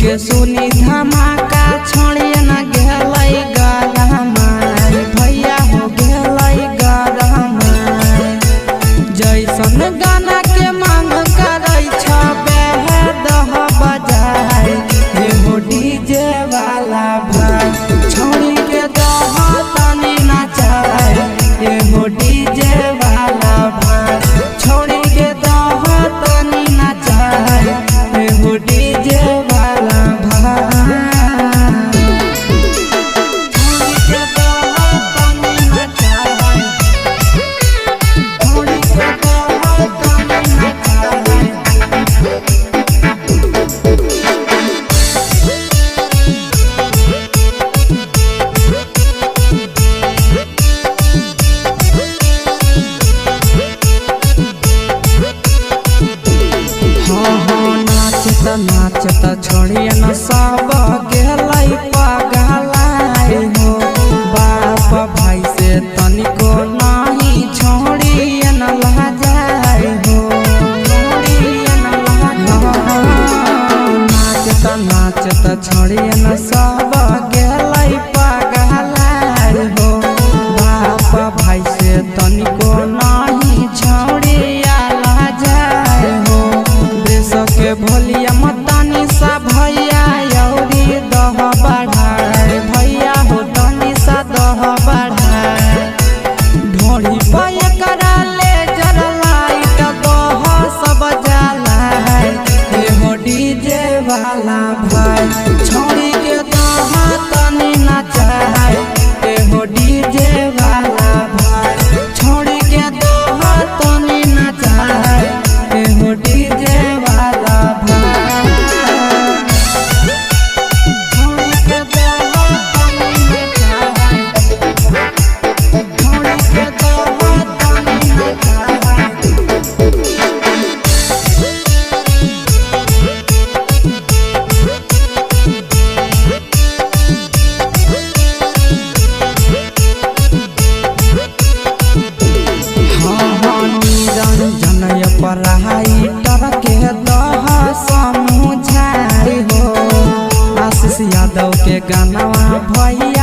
के सुनी धमाका छोड़िए न गेलै गरमाई भैया हो गेलै गरमाई जैसन गाना के मांग करै छ बेहद बजाई एगो डीजे वाला भाई छोड़ी के दह तनी नचाई एगो डीजे वाला भाई छोड़ी के दह तनी नचाई एगो डीजे वाला भाई छोड़ी के दह तनी नचाई छोड़ी के दह तनी नचाई नाचता छोड़िए न सब गेलै पगलाई हो बाप भाई से तनिको नहीं छोड़िए न लजाई हो नाचता छोड़िए न सब गेलै पगलाई हो बाप भाई से तनिको नहीं छोड़िया लजाई हो देश के भोलिया मतनी सा भैया यौरी दह बढ़ाए भैया हो तनी सा दह बढ़ाए ढोली पे करा ले जर लाइट दह सब जलाए एगो डीजे वाला भाई छोड़ी के दह तनी नचाए एगो डीजे वाला भाई छोड़ी के दह तनी नचाए एगो डीजे वाला पढ़ाई तर के दह समझाई हो आशीष यादव के गाना भैया